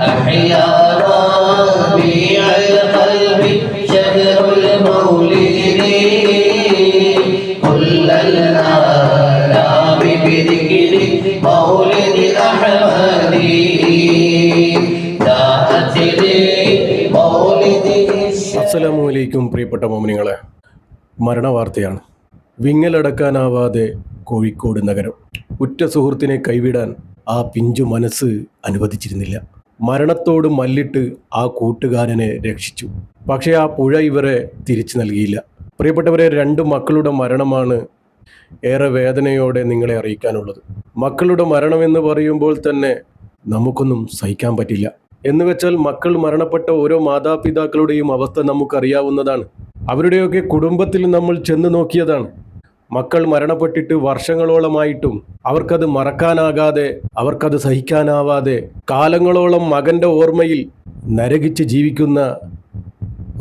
أحيا ربيع القلب شهر المولد كل الآلام بذكر مولد أحمد جاءت لمولد. അസ്സലാമു അലൈക്കും പ്രിയപ്പെട്ട മോമിനിങ്ങളെ, മരണവാർത്തയാണ്. വിങ്ങലടക്കാനാവാതെ കോഴിക്കോട് നഗരം. ഉറ്റ സുഹൃത്തിനെ കൈവിടാൻ ആ പിഞ്ചു മനസ്സ് അനുവദിച്ചിരുന്നില്ല. മരണത്തോട് മല്ലിട്ട് ആ കൂട്ടുകാരനെ രക്ഷിച്ചു. പക്ഷേ ആ പുഴ ഇവരെ തിരിച്ചു നൽകിയില്ല. പ്രിയപ്പെട്ടവരെ, 2 മക്കളുടെ മരണമാണ് ഏറെ വേദനയോടെ നിങ്ങളെ അറിയിക്കാനുള്ളത്. മക്കളുടെ മരണമെന്ന് പറയുമ്പോൾ തന്നെ നമുക്കൊന്നും സഹിക്കാൻ പറ്റില്ല. എന്ന് വെച്ചാൽ മക്കൾ മരണപ്പെട്ട ഓരോ മാതാപിതാക്കളുടെയും അവസ്ഥ നമുക്കറിയാവുന്നതാണ്. അവരുടെയൊക്കെ കുടുംബത്തിൽ നമ്മൾ ചെന്ന് നോക്കിയതാണ്. മക്കൾ മരണപ്പെട്ടിട്ട് വർഷങ്ങളോളമായിട്ടും അവർക്കത് മറക്കാനാകാതെ, അവർക്കത് സഹിക്കാനാവാതെ കാലങ്ങളോളം മകൻ്റെ ഓർമ്മയിൽ നരകിച്ച് ജീവിക്കുന്ന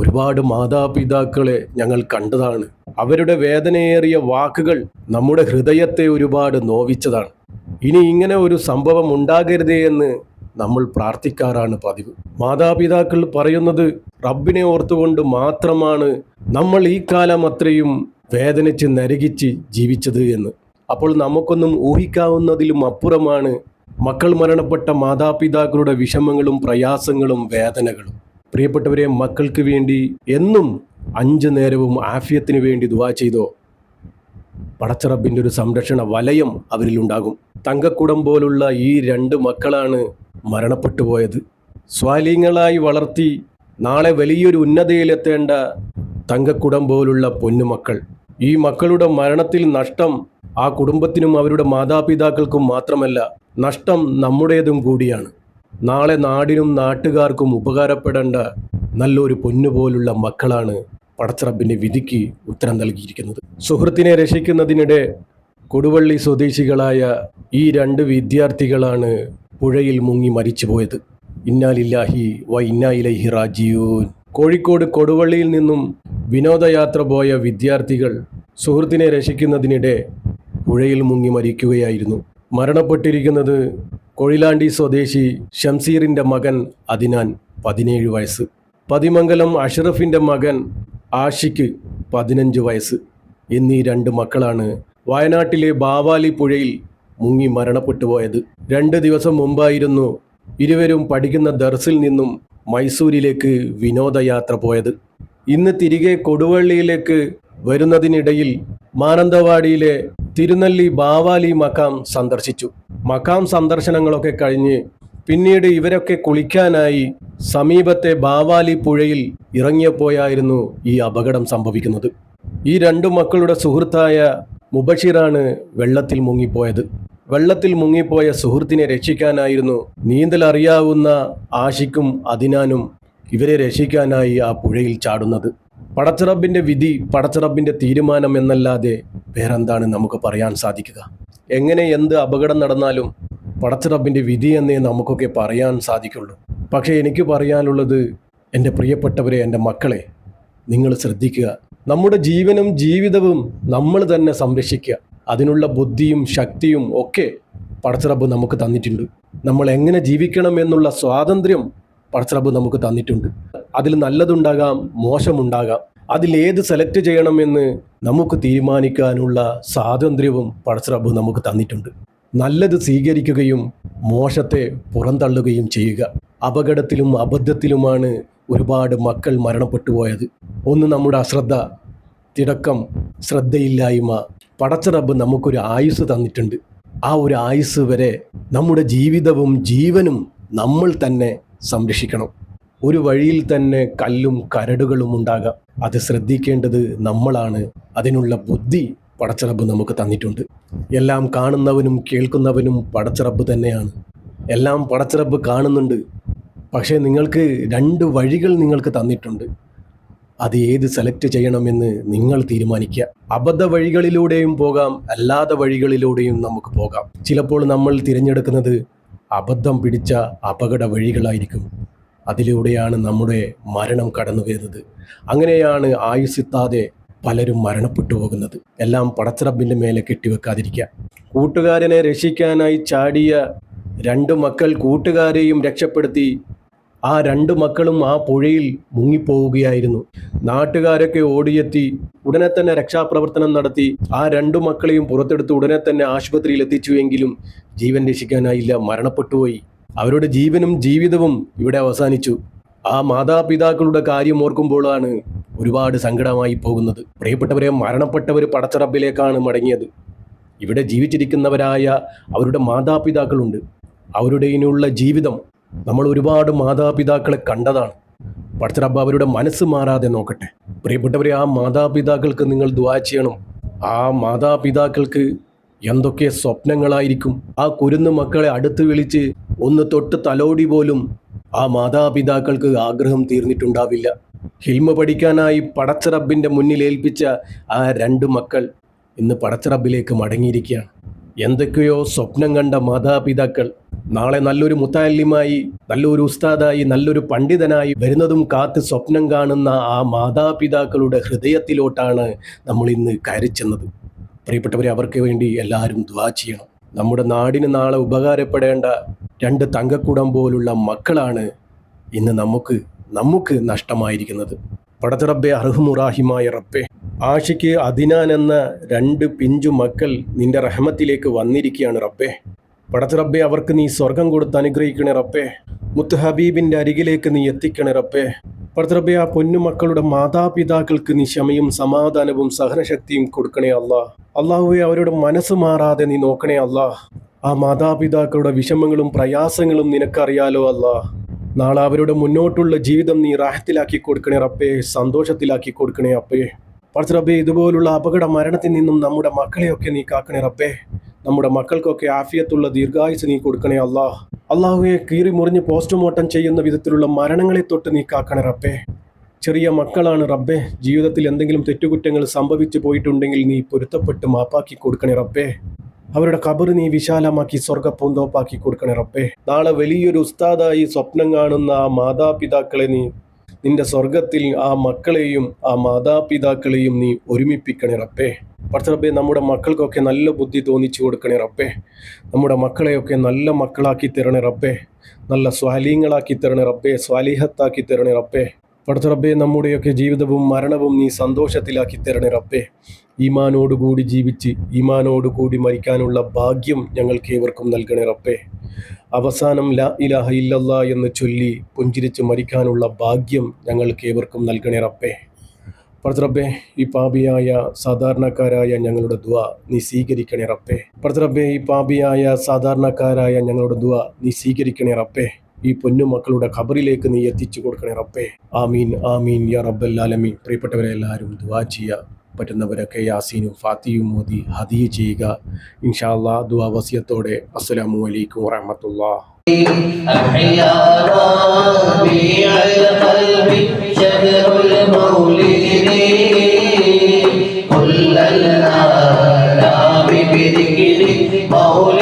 ഒരുപാട് മാതാപിതാക്കളെ ഞങ്ങൾ കണ്ടതാണ്. അവരുടെ വേദനയേറിയ വാക്കുകൾ നമ്മുടെ ഹൃദയത്തെ ഒരുപാട് നോവിച്ചതാണ്. ഇനി ഇങ്ങനെ ഒരു സംഭവം ഉണ്ടാകരുതേ എന്ന് നമ്മൾ പ്രാർത്ഥിക്കാറാണ് പതിവ്. മാതാപിതാക്കൾ പറയുന്നത് റബ്ബിനെ ഓർത്തുകൊണ്ട് മാത്രമാണ് നമ്മൾ ഈ കാലം അത്രയും വേദനിച്ച് നരകിച്ച് ജീവിച്ചത് എന്ന്. അപ്പോൾ നമുക്കൊന്നും ഊഹിക്കാവുന്നതിലും അപ്പുറമാണ് മക്കൾ മരണപ്പെട്ട മാതാപിതാക്കളുടെ വിഷമങ്ങളും പ്രയാസങ്ങളും വേദനകളും. പ്രിയപ്പെട്ടവരെ, മക്കൾക്ക് വേണ്ടി എന്നും 5 നേരവും ആഫിയത്തിന് വേണ്ടി ദുആ ചെയ്തോ. പടച്ചറബിൻ്റെ ഒരു സംരക്ഷണ വലയം അവരിലുണ്ടാകും. തങ്കക്കുടം പോലുള്ള ഈ 2 മക്കളാണ് മരണപ്പെട്ടു പോയത്. സ്വാലിങ്ങളായി വളർത്തി നാളെ വലിയൊരു ഉന്നതയിലെത്തേണ്ട തങ്കക്കുടം പോലുള്ള പൊന്നുമക്കൾ. ഈ മക്കളുടെ മരണത്തിൽ നഷ്ടം ആ കുടുംബത്തിനും അവരുടെ മാതാപിതാക്കൾക്കും മാത്രമല്ല, നഷ്ടം നമ്മുടേതും കൂടിയാണ്. നാളെ നാടിനും നാട്ടുകാർക്കും ഉപകാരപ്പെടേണ്ട നല്ലൊരു പൊന്നുപോലുള്ള മക്കളാണ് പടച്ചറബിൻ്റെ വിധിക്ക് ഉത്തരം നൽകിയിരിക്കുന്നത്. സുഹൃത്തിനെ രക്ഷിക്കുന്നതിനിടെ കൊടുവള്ളി സ്വദേശികളായ ഈ 2 വിദ്യാർത്ഥികളാണ് പുഴയിൽ മുങ്ങി മരിച്ചുപോയത്. ഇന്നാലില്ലാഹി വ ഇന്നാ ഇലൈഹി റാജിഊൻ. കോഴിക്കോട് കൊടുവള്ളിയിൽ നിന്നും വിനോദയാത്ര പോയ വിദ്യാർത്ഥികൾ സുഹൃത്തിനെ രക്ഷിക്കുന്നതിനിടെ പുഴയിൽ മുങ്ങി മരിക്കുകയായിരുന്നു. മരണപ്പെട്ടിരിക്കുന്നത് കൊഴിലാണ്ടി സ്വദേശി ഷംസീറിൻ്റെ മകൻ അദിനാൻ 17 വയസ്സ്, പതിമംഗലം അഷ്റഫിൻ്റെ മകൻ ആഷിഖ് 15 വയസ്സ് എന്നീ 2 മക്കളാണ് വയനാട്ടിലെ ബാവാലി പുഴയിൽ മുങ്ങി മരണപ്പെട്ടു പോയത്. 2 ദിവസം മുമ്പായിരുന്നു ഇരുവരും പഠിക്കുന്ന ദർസിൽ നിന്നും മൈസൂരിലേക്ക് വിനോദയാത്ര പോയത്. ഇന്ന് തിരികെ കൊടുവള്ളിയിലേക്ക് വരുന്നതിനിടയിൽ മാനന്തവാടിയിലെ തിരുനെല്ലി ബാവാലി മക്കാം സന്ദർശിച്ചു. മക്കാം സന്ദർശനങ്ങളൊക്കെ കഴിഞ്ഞ് പിന്നീട് ഇവരൊക്കെ കുളിക്കാനായി സമീപത്തെ ബാവാലി പുഴയിൽ ഇറങ്ങിയപ്പോയായിരുന്നു ഈ അപകടം സംഭവിക്കുന്നത്. ഈ 2 മക്കളുടെ സുഹൃത്തായ മുബഷിറാണ് വെള്ളത്തിൽ മുങ്ങിപ്പോയത്. വെള്ളത്തിൽ മുങ്ങിപ്പോയ സുഹൃത്തിനെ രക്ഷിക്കാനായിരുന്നു നീന്തൽ അറിയാവുന്ന ആഷിഖും അദിനാനും ഇവരെ രക്ഷിക്കാനായി ആ പുഴയിൽ ചാടുന്നത്. പടച്ചറബിൻ്റെ വിധി, പടച്ചറബിൻ്റെ തീരുമാനം എന്നല്ലാതെ വേറെന്താണ് നമുക്ക് പറയാൻ സാധിക്കുക? എങ്ങനെ എന്ത് അപകടം നടന്നാലും പടച്ചറബിൻ്റെ വിധി എന്നേ നമുക്കൊക്കെ പറയാൻ സാധിക്കുള്ളൂ. പക്ഷേ എനിക്ക് പറയാനുള്ളത്, എൻ്റെ പ്രിയപ്പെട്ടവരെ, എൻ്റെ മക്കളെ, നിങ്ങൾ ശ്രദ്ധിക്കുക. നമ്മുടെ ജീവനും ജീവിതവും നമ്മൾ തന്നെ സംരക്ഷിക്കുക. അതിനുള്ള ബുദ്ധിയും ശക്തിയും ഒക്കെ പടച്ചറബ് നമുക്ക് തന്നിട്ടുണ്ട്. നമ്മൾ എങ്ങനെ ജീവിക്കണം എന്നുള്ള സ്വാതന്ത്ര്യം പടച്ചറബ് നമുക്ക് തന്നിട്ടുണ്ട്. അതിൽ നല്ലതുണ്ടാകാം, മോശമുണ്ടാകാം. അതിലേത് സെലക്ട് ചെയ്യണമെന്ന് നമുക്ക് തീരുമാനിക്കാനുള്ള സ്വാതന്ത്ര്യവും പടച്ചറബ് നമുക്ക് തന്നിട്ടുണ്ട്. നല്ലത് സ്വീകരിക്കുകയും മോശത്തെ പുറന്തള്ളുകയും ചെയ്യുക. അപകടത്തിലും അബദ്ധത്തിലുമാണ് ഒരുപാട് മക്കൾ മരണപ്പെട്ടു പോയത്. ഒന്ന് നമ്മുടെ അശ്രദ്ധ, തിടക്കം, ശ്രദ്ധയില്ലായ്മ. പടച്ചറബ് നമുക്കൊരു ആയുസ് തന്നിട്ടുണ്ട്. ആ ഒരു ആയുസ് വരെ നമ്മുടെ ജീവിതവും ജീവനും നമ്മൾ തന്നെ സംരക്ഷിക്കണം. ഒരു വഴിയിൽ തന്നെ കല്ലും കരടുകളും ഉണ്ടാകാം. അത് ശ്രദ്ധിക്കേണ്ടത് നമ്മളാണ്. അതിനുള്ള ബുദ്ധി പടച്ചറബ് നമുക്ക് തന്നിട്ടുണ്ട്. എല്ലാം കാണുന്നവനും കേൾക്കുന്നവനും പടച്ചറബ് തന്നെയാണ്. എല്ലാം പടച്ചറബ് കാണുന്നുണ്ട്. പക്ഷേ നിങ്ങൾക്ക് 2 വഴികൾ നിങ്ങൾക്ക് തന്നിട്ടുണ്ട്. അത് ഏത് സെലക്ട് ചെയ്യണമെന്ന് നിങ്ങൾ തീരുമാനിക്കുക. അബദ്ധ വഴികളിലൂടെയും പോകാം, അല്ലാത്ത വഴികളിലൂടെയും നമുക്ക് പോകാം. ചിലപ്പോൾ നമ്മൾ തിരഞ്ഞെടുക്കുന്നത് അബദ്ധം പിടിച്ച അപകട വഴികളായിരിക്കും. അതിലൂടെയാണ് നമ്മുടെ മരണം കടന്നു വരുന്നത്. അങ്ങനെയാണ് ആയുസ്സിത്താതെ പലരും മരണപ്പെട്ടു പോകുന്നത്. എല്ലാം പടച്ചറബിൻ്റെ മേലെ കെട്ടിവെക്കാതിരിക്കുക. കൂട്ടുകാരനെ രക്ഷിക്കാനായി ചാടിയ 2 മക്കൾ കൂട്ടുകാരെയും രക്ഷപ്പെടുത്തി. ആ 2 മക്കളും ആ പുഴയിൽ മുങ്ങിപ്പോവുകയായിരുന്നു. നാട്ടുകാരൊക്കെ ഓടിയെത്തി ഉടനെ തന്നെ രക്ഷാപ്രവർത്തനം നടത്തി ആ 2 മക്കളെയും പുറത്തെടുത്ത് ഉടനെ തന്നെ ആശുപത്രിയിൽ എത്തിച്ചുവെങ്കിലും ജീവൻ രക്ഷിക്കാനായില്ല, മരണപ്പെട്ടുപോയി. അവരുടെ ജീവനും ജീവിതവും ഇവിടെ അവസാനിച്ചു. ആ മാതാപിതാക്കളുടെ കാര്യം ഓർക്കുമ്പോഴാണ് ഒരുപാട് സങ്കടമായി പോകുന്നത്. പ്രിയപ്പെട്ടവരെ, മരണപ്പെട്ടവർ പടച്ച റബ്ബിലേക്കാണ് മടങ്ങിയത്. ഇവിടെ ജീവിച്ചിരിക്കുന്നവരായ അവരുടെ മാതാപിതാക്കളുണ്ട്. അവരുടെ ഇനിയുള്ള ജീവിതം നമ്മൾ ഒരുപാട് മാതാപിതാക്കളെ കണ്ടതാണ്. പടച്ച റബ്ബ് അവരുടെ മനസ്സ് മാറാതെ നോക്കട്ടെ. പ്രിയപ്പെട്ടവരെ, ആ മാതാപിതാക്കൾക്ക് നിങ്ങൾ ദുആ ചെയ്യണം. ആ മാതാപിതാക്കൾക്ക് എന്തൊക്കെ സ്വപ്നങ്ങളായിരിക്കും. ആ കുരുന്നു മക്കളെ അടുത്ത് വിളിച്ച് ഒന്ന് തൊട്ട് തലോടി പോലും ആ മാതാപിതാക്കൾക്ക് ആഗ്രഹം തീർന്നിട്ടുണ്ടാവില്ല. ഹിൽമ പഠിക്കാനായി പടച്ച റബ്ബിൻ്റെ മുന്നിൽ ഏൽപ്പിച്ച ആ 2 മക്കൾ ഇന്ന് പടച്ച റബ്ബിലേക്ക് മടങ്ങിയിരിക്കുകയാണ്. എന്തൊക്കെയോ സ്വപ്നം കണ്ട മാതാപിതാക്കൾ നാളെ നല്ലൊരു മുത്തഅല്ലിമായി, നല്ലൊരു ഉസ്താദായി, നല്ലൊരു പണ്ഡിതനായി വരുന്നതും കാത്ത് സ്വപ്നം കാണുന്ന ആ മാതാപിതാക്കളുടെ ഹൃദയത്തിലോട്ടാണ് നമ്മൾ ഇന്ന് കയറിച്ചെന്നത്. പ്രിയപ്പെട്ടവരെ, അവർക്ക് വേണ്ടി എല്ലാവരും ദുആ ചെയ്യണം. നമ്മുടെ നാടിന് നാളെ ഉപകാരപ്പെടേണ്ട 2 തങ്കക്കുടം പോലുള്ള മക്കളാണ് ഇന്ന് നമുക്ക് നഷ്ടമായിരിക്കുന്നത്. പടച്ച റബ്ബേ, അർഹമുറാഹിമായ റബ്ബേ, ആഷിക്ക് അദിനാൻ എന്ന 2 പിഞ്ചു മക്കൾ നിന്റെ റഹ്മത്തിലേക്ക് വന്നിരിക്കുകയാണ് റബ്ബേ. പടച്ച റബ്ബേ, അവർക്ക് നീ സ്വർഗം കൊടുത്ത് അനുഗ്രഹിക്കണേ റബ്ബേ. മുത്ത് ഹബീബിൻ്റെ അരികിലേക്ക് നീ എത്തിക്കണേ റബ്ബേ. പടച്ച റബ്ബേ, ആ പൊന്നുമക്കളുടെ മാതാപിതാക്കൾക്ക് നീ ക്ഷമയും സമാധാനവും സഹനശക്തിയും കൊടുക്കണേ അല്ലാ. അള്ളാഹുവേ, അവരുടെ മനസ്സ് മാറാതെ നീ നോക്കണേ അല്ലാ. ആ മാതാപിതാക്കളുടെ വിഷമങ്ങളും പ്രയാസങ്ങളും നിനക്കറിയാലോ അല്ലാ. നാളെ അവരുടെ മുന്നോട്ടുള്ള ജീവിതം നീ റാഹത്തിലാക്കി കൊടുക്കണേ റബ്ബേ, സന്തോഷത്തിലാക്കി കൊടുക്കണേ റബ്ബേ. പടച്ച റബ്ബേ, ഇതുപോലുള്ള അപകട മരണത്തിൽ നിന്നും നമ്മുടെ മക്കളെയൊക്കെ നീ കാക്കണേ റബ്ബേ. നമ്മുടെ മക്കൾക്കൊക്കെ ആഫിയത്തുള്ള ദീർഘായുസ് നീ കൊടുക്കണേ അല്ലാ. അള്ളാഹുവെ, കീറി മുറിഞ്ഞ് പോസ്റ്റ്മോർട്ടം ചെയ്യുന്ന വിധത്തിലുള്ള മരണങ്ങളെ തൊട്ട് നീ കാക്കണേ റബ്ബേ. ചെറിയ മക്കളാണ് റബ്ബേ. ജീവിതത്തിൽ എന്തെങ്കിലും തെറ്റുകുറ്റങ്ങൾ സംഭവിച്ചു പോയിട്ടുണ്ടെങ്കിൽ നീ പൊരുത്തപ്പെട്ട് മാപ്പാക്കി കൊടുക്കണേ റബ്ബേ. അവരുടെ ഖബർ നീ വിശാലമാക്കി സ്വർഗ്ഗപ്പൂന്തോപ്പാക്കി കൊടുക്കണേ റബ്ബേ. നാളെ വലിയൊരു ഉസ്താദായി സ്വപ്നം കാണുന്ന ആ മാതാപിതാക്കളെ നീ നിന്റെ സ്വർഗത്തിൽ ആ മക്കളെയും ആ മാതാപിതാക്കളെയും നീ ഒരുമിപ്പിക്കണേ റബ്ബേ. പടച്ച റബ്ബേ, നമ്മുടെ മക്കൾക്കൊക്കെ നല്ല ബുദ്ധി തോന്നിച്ചു കൊടുക്കണേ റബ്ബേ. നമ്മുടെ മക്കളെയൊക്കെ നല്ല മക്കളാക്കി തരണേ റബ്ബേ. നല്ല സ്വാലീങ്ങളാക്കി തരണേ റബ്ബേ, സ്വാലിഹത്താക്കി തരണേ റബ്ബേ. പടച്ച റബ്ബേ, നമ്മുടെയൊക്കെ ജീവിതവും മരണവും നീ സന്തോഷത്തിലാക്കി തരണേ റബ്ബേ. ഈമാനോടുകൂടി ജീവിച്ച് ഈമാനോടുകൂടി മരിക്കാനുള്ള ഭാഗ്യം ഞങ്ങൾക്ക് ഏവർക്കും നൽകണേ റബ്ബേ. അവസാനം ലാ ഇലാഹ ഇല്ലല്ലാ എന്ന് ചൊല്ലി പുഞ്ചിരിച്ച് മരിക്കാനുള്ള ഭാഗ്യം ഞങ്ങൾക്ക് ഏവർക്കും നൽകണേ റബ്ബേ. പടച്ച റബ്ബേ, ഈ പാപിയായ സാധാരണക്കാരായ ഞങ്ങളുടെ ദുആ നീ സ്വീകരിക്കണേ റബ്ബേ. പടച്ച റബ്ബേ, ഈ പാപിയായ സാധാരണക്കാരായ ഞങ്ങളുടെ ദുആ നീ സ്വീകരിക്കണേ റബ്ബേ. ഈ പൊന്നുമക്കളുടെ ഖബറിലേക്ക് നീ എത്തിച്ചു കൊടുക്കണേ റബ്ബേ. ആമീൻ ആമീൻ യാ റബ്ബൽ ആലമീൻ. പ്രിയപ്പെട്ടവരെ, എല്ലാവരും ദുആ ചെയ്യുക. പറ്റുന്നവരൊക്കെ യാസീനും ഫാത്തിയും മോദി ഹദിയ ചെയ്യുക. ഇൻഷാ അല്ലാഹ്, ദുആ വസിയത്തോടെ അസ്സലാമു അലൈക്കും വറഹ്മത്തുള്ളാഹി. أحيا ربيع القلب شهر المولد كل الآلام بذكر مولد